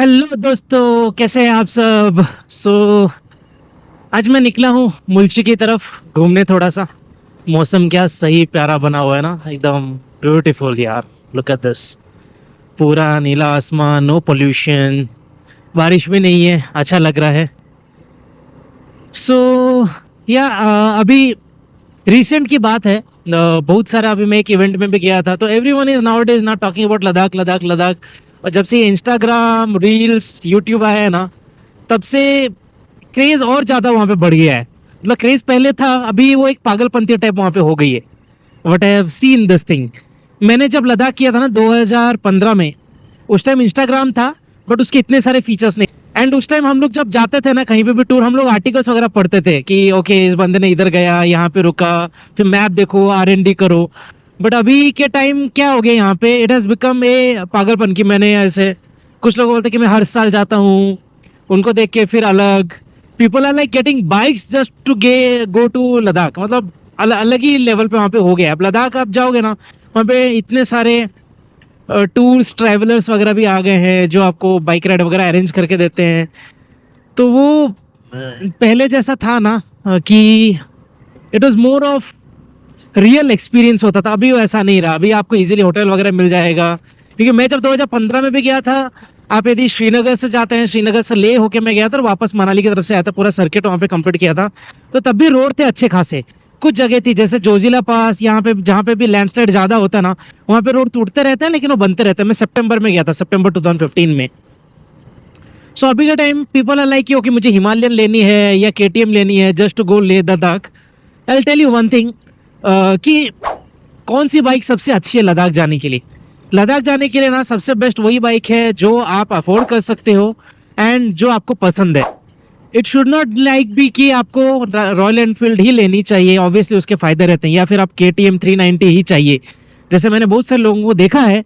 Hello दोस्तों, कैसे हैं आप सब। आज मैं निकला हूँ मुल्शी की तरफ घूमने थोड़ा सा। मौसम क्या सही प्यारा बना हुआ है ना, एकदम ब्यूटीफुल यार। लुक एट दिस, पूरा नीला आसमान, नो पोल्यूशन, बारिश भी नहीं है, अच्छा लग रहा है। सो या अभी रिसेंट की बात है। बहुत सारा अभी मैं एक इवेंट में भी गया था, तो everyone is now is not talking about Ladakh Ladakh Ladakh. और जब से इंस्टाग्राम रील्स यूट्यूब आया है ना, तब से क्रेज और ज्यादा वहां पे बढ़ गया है। मतलब क्रेज पहले था, अभी वो एक पागलपंती टाइप वहां पे हो गई है। What I have seen this thing. मैंने जब लद्दाख किया था ना 2015 में, उस टाइम इंस्टाग्राम था, बट उसके इतने सारे फीचर्स नहीं। एंड उस टाइम हम लोग जब जाते थे ना कहीं पे भी टूर, हम लोग आर्टिकल्स वगैरह पढ़ते थे कि ओके इस बंदे ने इधर गया, यहाँ पे रुका, फिर मैप देखो, R&D करो। बट अभी के टाइम क्या हो गया यहाँ पे, इट हैज बिकम ए पागलपन की मैंने ऐसे, कुछ लोग बोलते हैं कि मैं हर साल जाता हूँ, उनको देख के फिर अलग people are like getting bikes just to go to Ladakh. मतलब अलग ही लेवल पे वहाँ पे हो गया। अब लद्दाख आप जाओगे ना, वहाँ पे इतने सारे टूर्स ट्रैवलर्स वगैरह भी आ गए हैं जो आपको बाइक राइड वगैरह अरेंज करके देते हैं। तो वो पहले जैसा था ना, कि it was more of real experience होता था। अभी वैसा नहीं रहा। अभी आपको इजीली होटल वगैरह मिल जाएगा, क्योंकि मैं जब 2015 में भी गया था, आप यदि श्रीनगर से जाते हैं, श्रीनगर से ले होके मैं गया था और वापस मनाली की तरफ से आया था, पूरा सर्किट वहाँ पे कंप्लीट किया था। तो तब भी रोड थे अच्छे खासे। कुछ जगह थी जैसे जोजिला पास, यहाँ पे जहाँ पे भी लैंडस्लाइड ज़्यादा होता है ना, वहाँ पे रोड टूटते रहते हैं, लेकिन वो बनते रहते हैं। मैं सितंबर में गया था, सितंबर 2015 में। सो अभी का time people are like okay मुझे हिमालयन लेनी है या KTM लेनी है just to go Leh Ladakh. I will tell you one thing, कि कौन सी बाइक सबसे अच्छी है लद्दाख जाने के लिए। लद्दाख जाने के लिए ना सबसे बेस्ट वही बाइक है जो आप अफोर्ड कर सकते हो एंड जो आपको पसंद है। It should not like be कि आपको रॉयल एनफील्ड ही लेनी चाहिए, ऑब्वियसली उसके फायदे रहते हैं, या फिर आप KTM 390 ही चाहिए। जैसे मैंने बहुत सारे लोगों को देखा है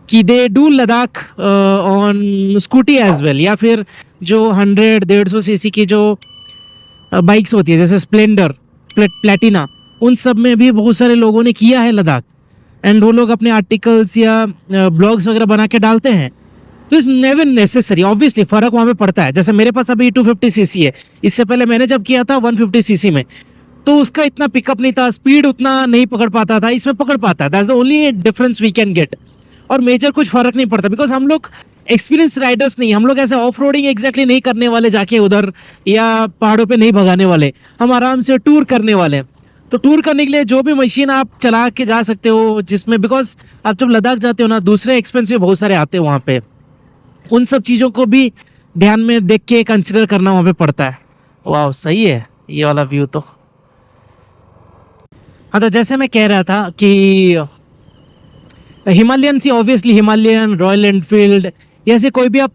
कि they do Ladakh on scooty as well, या फिर जो 100-150 सीसी की जो बाइक्स होती है जैसे स्प्लेंडर, प्लेटिना, उन सब में भी बहुत सारे लोगों ने किया है लद्दाख। एंड वो लोग अपने आर्टिकल्स या ब्लॉग्स वगैरह बना के डालते हैं। तो इट्स नेवर नेसेसरी, ऑब्वियसली फर्क वहाँ पे पड़ता है। जैसे मेरे पास अभी 250 सीसी है, इससे पहले मैंने जब किया था 150 सीसी में, तो उसका इतना पिकअप नहीं था, स्पीड उतना नहीं पकड़ पाता था, इसमें पकड़ पाता है। That's the only difference we can get. और मेजर कुछ फर्क नहीं पड़ता, बिकॉज हम लोग एक्सपीरियंस राइडर्स नहीं, हम लोग ऐसे ऑफ रोडिंग एग्जैक्टली नहीं करने वाले जाके उधर, या पहाड़ों पे नहीं भगाने वाले। हम आराम से टूर करने वाले हैं। तो टूर करने के लिए जो भी मशीन आप चला के जा सकते हो, जिसमें बिकॉज आप जब लद्दाख जाते हो ना, दूसरे एक्सपेंसिव बहुत सारे आते हैं वहाँ पे, उन सब चीज़ों को भी ध्यान में देख के कंसिडर करना वहाँ पे पड़ता है। वाह सही है ये वाला व्यू तो। हाँ, तो जैसे मैं कह रहा था कि हिमालयन सी, ऑब्वियसली हिमालयन, रॉयल एनफील्ड, ऐसे कोई भी आप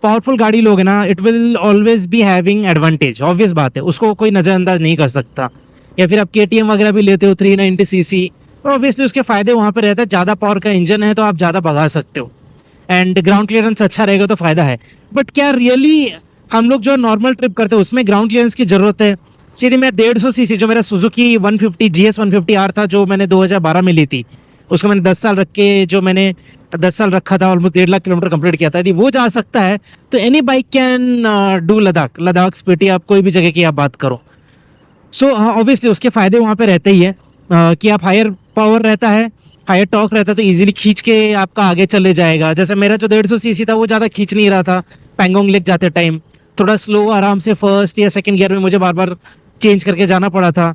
पावरफुल गाड़ी लोगे ना, it will always be having advantage, obvious बात है, उसको कोई नज़रअंदाज नहीं कर सकता। या फिर आप KTM वगैरह भी लेते हो 390 सीसी, तो ऑब्वियसली उसके फ़ायदे वहाँ पे रहते हैं। ज़्यादा पावर का इंजन है तो आप ज़्यादा भगा सकते हो, एंड ग्राउंड क्लियरेंस अच्छा रहेगा तो फ़ायदा है। बट क्या रियली हम लोग जो नॉर्मल ट्रिप करते हैं उसमें ग्राउंड क्लियरेंस की ज़रूरत है? सीधे मैं 150 सीसी जो मेरा सुजुकी 150 GS 150R था, जो मैंने 2012 में ली थी, उसको मैंने 10 साल रख के, जो मैंने 10 साल रखा था, ऑलमोस्ट 1.5 लाख किलोमीटर कंप्लीट किया था, यदि वो जा सकता है तो any bike can do Ladakh. Ladakh Spiti आप कोई भी जगह की आप बात करो। सो ऑब्वियसली उसके फ़ायदे वहाँ पे रहते ही है, कि आप हायर पावर रहता है, हायर टॉर्क रहता है, तो इजीली खींच के आपका आगे चले जाएगा। जैसे मेरा जो 150 सीसी था वो ज़्यादा खींच नहीं रहा था, पैंगोंग लेक जाते टाइम थोड़ा स्लो, आराम से फर्स्ट या सेकंड गियर में मुझे बार बार चेंज करके जाना पड़ा था,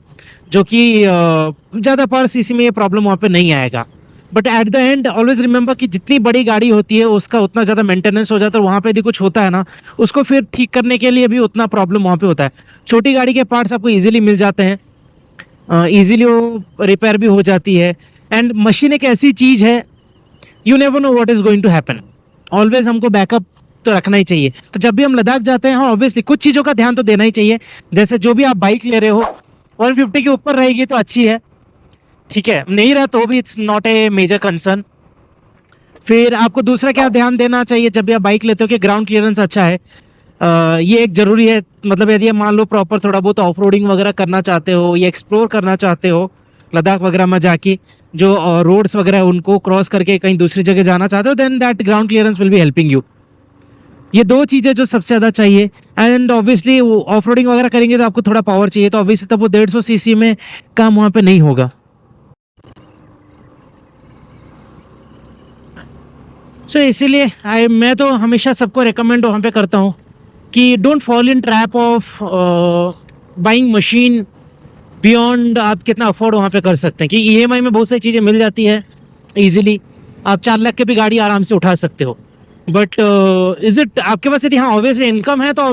जो कि ज़्यादा पर सीसी में ये प्रॉब्लम वहाँ पे नहीं आएगा। But at the end always remember कि जितनी बड़ी गाड़ी होती है उसका उतना ज़्यादा मेंटेनेंस हो जाता है, और वहाँ पे यदि कुछ होता है ना, उसको फिर ठीक करने के लिए भी उतना प्रॉब्लम वहाँ पे होता है। छोटी गाड़ी के पार्ट्स आपको ईजिली मिल जाते हैं, ईजिली वो रिपेयर भी हो जाती है। एंड मशीन एक ऐसी चीज़ है, you never know what is going to happen. Always हमको बैकअप तो रखना ही चाहिए। तो जब भी हम लद्दाख जाते हैं, हाँ ऑब्वियसली कुछ चीज़ों का ध्यान तो देना ही चाहिए। जैसे जो भी आप बाइक ले रहे हो, 150 के ऊपर रहेगी तो अच्छी है, ठीक है, नहीं रहा तो भी it's not a major concern. फिर आपको दूसरा क्या ध्यान देना चाहिए जब भी आप बाइक लेते हो, कि ग्राउंड क्लियरेंस अच्छा है। ये एक ज़रूरी है। मतलब यदि आप मान लो प्रॉपर थोड़ा बहुत ऑफ रोडिंग वगैरह करना चाहते हो या एक्सप्लोर करना चाहते हो लद्दाख वगैरह में जाके, जो रोड्स वगैरह उनको क्रॉस करके कहीं दूसरी जगह जाना चाहते हो, then that ground clearance will be helping you. ये दो चीज़ें जो सबसे ज़्यादा चाहिए। एंड ऑब्वियसली वो ऑफ रोडिंग वगैरह करेंगे तो आपको थोड़ा पावर चाहिए, तो ऑब्वियसली तब वो 150 सीसी में काम वहाँ पे नहीं होगा। सो इसीलिए मैं तो हमेशा सबको रिकमेंड वहाँ पे करता हूँ कि don't fall in trap of buying machine beyond आप कितना अफोर्ड वहाँ पे कर सकते हैं, कि ईएमआई में बहुत सारी चीज़ें मिल जाती है इजीली। आप 4 लाख की भी गाड़ी आराम से उठा सकते हो, बट इज इट आपके पास यदि हाँ ऑब्वियसली इनकम है तो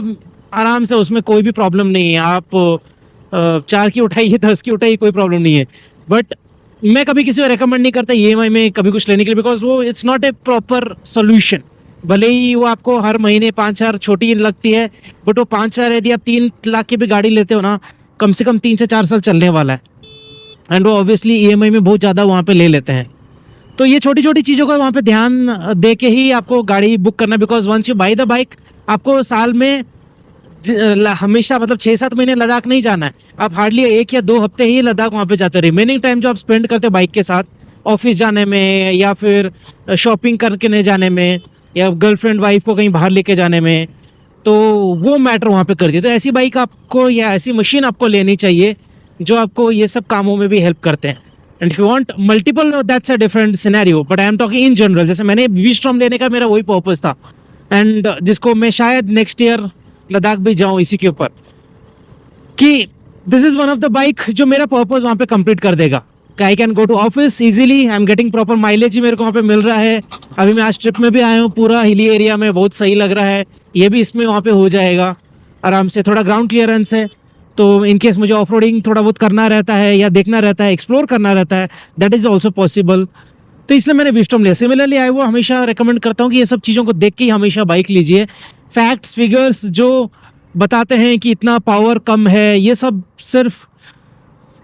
आराम से, उसमें कोई भी प्रॉब्लम नहीं है। आप 4 की उठाइए, 10 की उठाइए, कोई प्रॉब्लम नहीं है। बट मैं कभी किसी को रिकमेंड नहीं करता ईएमआई में कभी कुछ लेने के लिए, बिकॉज वो it's not A proper solution. भले ही वो आपको हर महीने 5,000 छोटी लगती है, बट वो 5,000 यदि आप 3 लाख की भी गाड़ी लेते हो ना, कम से कम 3 से 4 साल चलने वाला है। एंड वो ऑब्वियसली ईएमआई में बहुत ज़्यादा वहाँ पे ले लेते हैं। तो ये छोटी छोटी चीज़ों का वहाँ पे ध्यान दे के ही आपको गाड़ी बुक करना, because once you buy the bike आपको साल में हमेशा मतलब 6-7 महीने लद्दाख नहीं जाना है। आप हार्डली 1 या 2 हफ्ते ही लद्दाख वहाँ पे जाते हो। रिमेनिंग टाइम जो आप स्पेंड करते हो बाइक के साथ, ऑफिस जाने में या फिर शॉपिंग करके नहीं जाने में, या गर्लफ्रेंड वाइफ को कहीं बाहर लेके जाने में, तो वो मैटर वहाँ पे करती है। तो ऐसी बाइक आपको या ऐसी मशीन आपको लेनी चाहिए जो आपको ये सब कामों में भी हेल्प करते हैं। And if you want multiple, that's a different scenario, but I am talking in general. जैसे मैंने वी-स्टॉर्म लेने का मेरा वही पर्पस था, एंड जिसको मैं शायद नेक्स्ट ईयर लद्दाख भी जाऊँ इसी के ऊपर, कि this is one of the bike जो मेरा पर्पस वहाँ पे कंप्लीट कर देगा। I can go to office easily, I am getting proper mileage ही मेरे को वहाँ पे मिल रहा है। अभी मैं आज ट्रिप में भी आया हूँ, पूरा हिली एरिया में बहुत सही लग रहा है। ये भी इसमें वहाँ पे हो जाएगा आराम से। थोड़ा ग्राउंड क्लियरेंस है, तो इन केस मुझे ऑफ रोडिंग थोड़ा बहुत करना रहता है या देखना रहता है, एक्सप्लोर करना रहता है, दैट इज़ ऑल्सो पॉसिबल। तो इसलिए मैंने वी-स्टॉर्म लिया। सिमिलरली आई वो हमेशा रिकमेंड करता हूँ कि ये सब चीज़ों को देख के ही हमेशा बाइक लीजिए। फैक्ट्स फिगर्स जो बताते हैं कि इतना पावर कम है, ये सब सिर्फ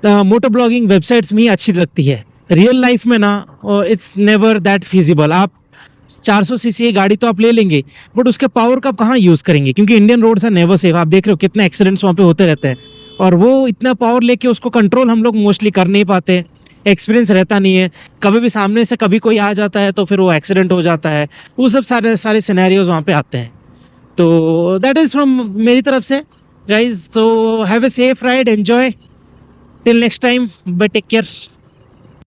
मोटर ब्लॉगिंग वेबसाइट्स में ही अच्छी लगती है। रियल लाइफ में ना इट्स नेवर दैट फिजिबल। आप 400 सीसी की गाड़ी तो आप ले लेंगे, बट उसके पावर का आप कहाँ यूज़ करेंगे, क्योंकि Indian roads are never safe. आप देख रहे हो कितने एक्सीडेंट्स वहाँ पे होते रहते हैं, और वो इतना पावर लेके उसको कंट्रोल हम लोग मोस्टली कर नहीं पाते। एक्सपीरियंस रहता नहीं है, कभी भी सामने से कभी कोई आ जाता है तो फिर वो एक्सीडेंट हो जाता है। वो सब सारे सिनेरियोज वहाँ पे आते हैं। तो दैट इज़ फ्रॉम मेरी तरफ से guys. So have a safe ride, enjoy, till next time, bye, take care.